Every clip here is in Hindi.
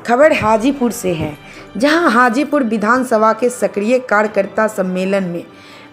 खबर हाजीपुर से है, जहां हाजीपुर विधानसभा के सक्रिय कार्यकर्ता सम्मेलन में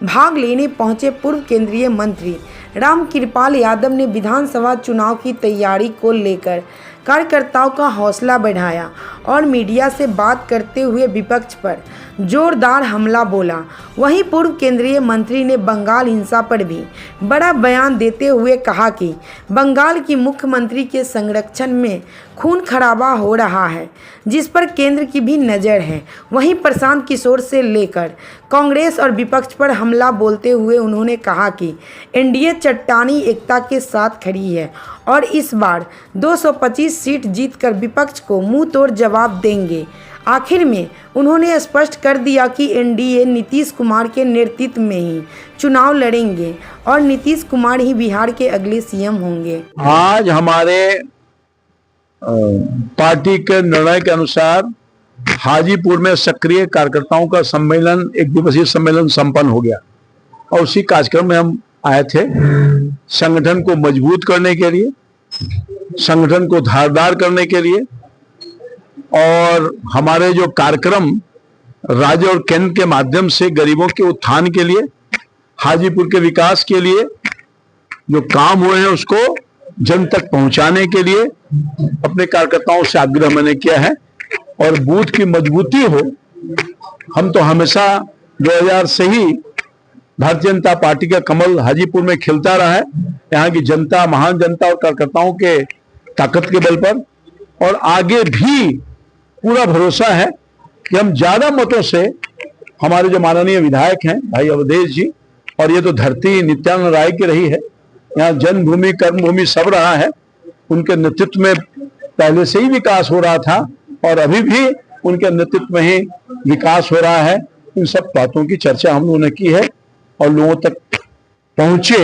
भाग लेने पहुंचे पूर्व केंद्रीय मंत्री रामकृपाल यादव ने विधानसभा चुनाव की तैयारी को लेकर कार्यकर्ताओं का हौसला बढ़ाया और मीडिया से बात करते हुए विपक्ष पर जोरदार हमला बोला। वहीं पूर्व केंद्रीय मंत्री ने बंगाल हिंसा पर भी बड़ा बयान देते हुए कहा कि बंगाल की मुख्यमंत्री के संरक्षण में खून खराबा हो रहा है, जिस पर केंद्र की भी नज़र है। वहीं प्रशांत किशोर से लेकर कांग्रेस और विपक्ष पर हमला बोलते हुए उन्होंने कहा कि एनडीए चट्टानी एकता के साथ खड़ी है और इस बार 225 सीट जीतकर विपक्ष को मुंह तोड़ जवाब देंगे। आखिर में उन्होंने स्पष्ट कर दिया कि एनडीए नीतीश कुमार के नेतृत्व में ही चुनाव लड़ेंगे और नीतीश कुमार ही बिहार के अगले सीएम होंगे। आज हमारे पार्टी के निर्णय के अनुसार हाजीपुर में सक्रिय कार्यकर्ताओं का सम्मेलन, एक दिवसीय सम्मेलन संपन्न हो गया और उसी कार्यक्रम में हम आए थे संगठन को मजबूत करने के लिए, संगठन को धारदार करने के लिए और हमारे जो कार्यक्रम राज्य और केंद्र के माध्यम से गरीबों के उत्थान के लिए, हाजीपुर के विकास के लिए जो काम हुए हैं उसको जन तक पहुंचाने के लिए अपने कार्यकर्ताओं से आग्रह मैंने किया है और बूथ की मजबूती हो। हम तो हमेशा 2000 से ही भारतीय जनता पार्टी का कमल हाजीपुर में खिलता रहा है। यहाँ की जनता, महान जनता और कार्यकर्ताओं के ताकत के बल पर और आगे भी पूरा भरोसा है कि हम ज्यादा मतों से हमारे जो माननीय विधायक हैं भाई अवधेश जी, और ये तो धरती नित्यानंद राय की रही है, यहाँ जन्मभूमि कर्मभूमि सब रहा है, उनके नेतृत्व में पहले से ही विकास हो रहा था और अभी भी उनके नेतृत्व में ही विकास हो रहा है। इन सब बातों की चर्चा हम लोगों ने की है और लोगों तक पहुंचे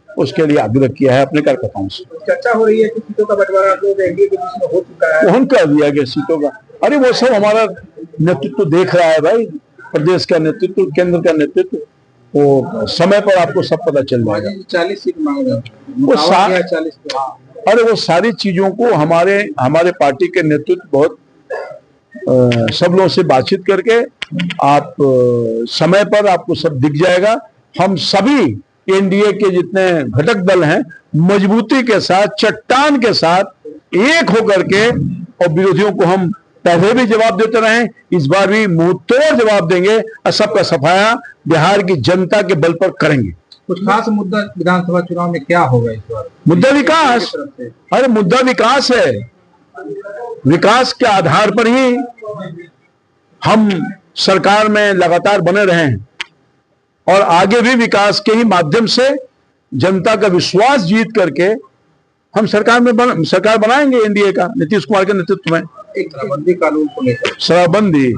उसके लिए आग्रह किया है अपने कार्यकर्ताओं से। चर्चा हो रही है कि सीटों का बंटवारा एनडीए के बीच में हो चुका है। कौन कर दिया गया सीटों का? अरे वो सब हमारा नेतृत्व देख रहा है भाई, प्रदेश का नेतृत्व, केंद्र का नेतृत्व, वो समय पर आपको सब पता चल जाएगा। 40 सीट मांग रहे हैं वो 40। अरे वो सारी चीजों को हमारे पार्टी के नेतृत्व बहुत सब लोगों से बातचीत करके आप समय पर आपको सब दिख जाएगा। हम सभी एनडीए के जितने घटक दल हैं मजबूती के साथ, चट्टान के साथ एक होकर के, और विरोधियों को हम पहले भी जवाब देते रहे, इस बार भी मुंह तोड़ जवाब देंगे और सबका सफाया बिहार की जनता के बल पर करेंगे। कुछ खास मुद्दा विधानसभा चुनाव में क्या होगा इस बार? मुद्दा विकास। अरे मुद्दा विकास है, विकास के आधार पर ही हम सरकार में लगातार बने रहे हैं और आगे भी विकास के ही माध्यम से जनता का विश्वास जीत करके हम सरकार बनाएंगे एनडीए का, नीतीश कुमार के नेतृत्व में। एक शराबबंदी कानून को लेकर शराबबंदी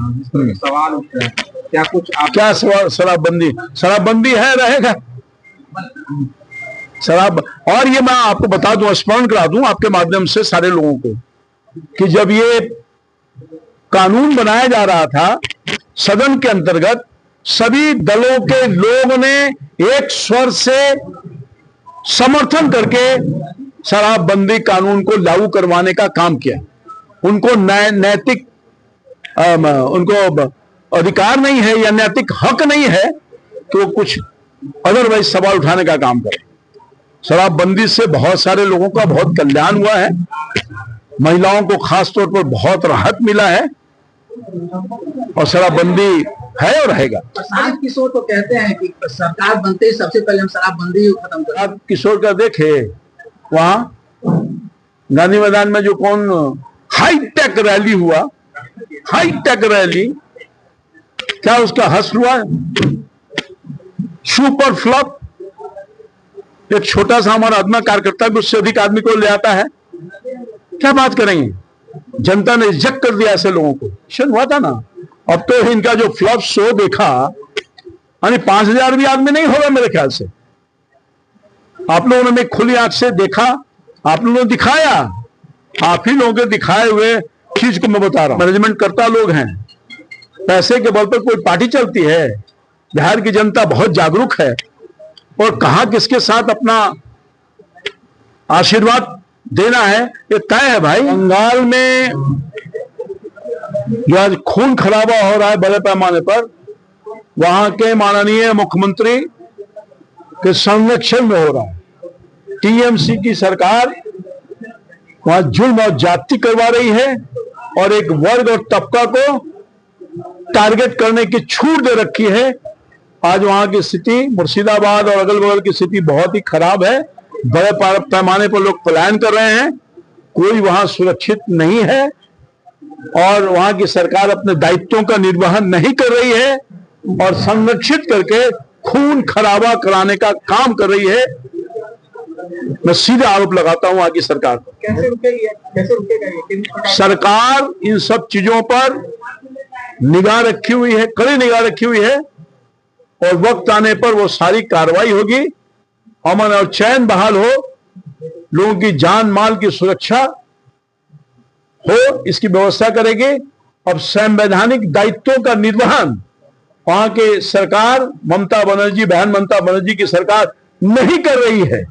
सवाल उठ रहे हैं, क्या कुछ क्या सवाल? शराबबंदी है, रहेगा शराब। और ये मैं आपको बता दूं, स्मरण करा दूं आपके माध्यम से सारे लोगों को कि जब ये कानून बनाया जा रहा था सदन के अंतर्गत, सभी दलों के लोगों ने एक स्वर से समर्थन करके शराबबंदी कानून को लागू करवाने का काम किया। उनको नैतिक उनको अधिकार नहीं है या नैतिक हक नहीं है कि वो कुछ अदरवाइज सवाल उठाने का काम करें। शराबबंदी से बहुत सारे लोगों का बहुत कल्याण हुआ है, महिलाओं को खास तौर पर बहुत राहत मिला है और शराबबंदी है और रहेगा। प्रशांत किशोर तो कहते हैं कि सरकार बनते ही सबसे पहले हम शराबबंदी खत्म करें। आप किशोर का देखे वहां गांधी मैदान में जो कौन हाईटेक रैली हुआ, हाईटेक रैली, क्या उसका हश्र हुआ? Super flop. एक छोटा सा हमारा आदमी कार्यकर्ता भी उससे अधिक आदमी को ले आता है, क्या बात करेंगे? जनता ने रिजेक्ट कर दिया ऐसे लोगों को। क्वेश्चन हुआ था ना। अब तो इनका जो फ्लॉप शो देखा, यानी 5000 भी आदमी नहीं होगा मेरे ख्याल से। आप लोगों ने खुली आंख से देखा, आप लोगों ने दिखाया, आप ही लोगों के दिखाए हुए चीज को मैं बता रहा हूं। मैनेजमेंट करता लोग हैं, पैसे के बल पर कोई पार्टी चलती है। बिहार की जनता बहुत जागरूक है और कहां किसके साथ अपना आशीर्वाद देना है ये तय है भाई। बंगाल में जो आज खून खराबा हो रहा है बड़े पैमाने पर, वहां के माननीय मुख्यमंत्री के संरक्षण में हो रहा है। टीएमसी की सरकार वहां जुल्म और जाति करवा रही है और एक वर्ग और तबका को टारगेट करने की छूट दे रखी है। आज वहां की स्थिति, मुर्शिदाबाद और अगल बगल की स्थिति बहुत ही खराब है। बड़े पैमाने पर लोग पलायन कर रहे हैं, कोई वहां सुरक्षित नहीं है और वहां की सरकार अपने दायित्वों का निर्वहन नहीं कर रही है और संरक्षित करके खून खराबा कराने का काम कर रही है। मैं सीधे आरोप लगाता हूं वहां की सरकार पर। कैसे रुकेगा ये? सरकार इन सब चीजों पर निगाह रखी हुई है, कड़ी निगाह रखी हुई है और वक्त आने पर वो सारी कार्रवाई होगी, अमन और चैन बहाल हो, लोगों की जान माल की सुरक्षा हो, इसकी व्यवस्था करेगी। अब संवैधानिक दायित्वों का निर्वहन वहां के सरकार, ममता बनर्जी, बहन ममता बनर्जी की सरकार नहीं कर रही है।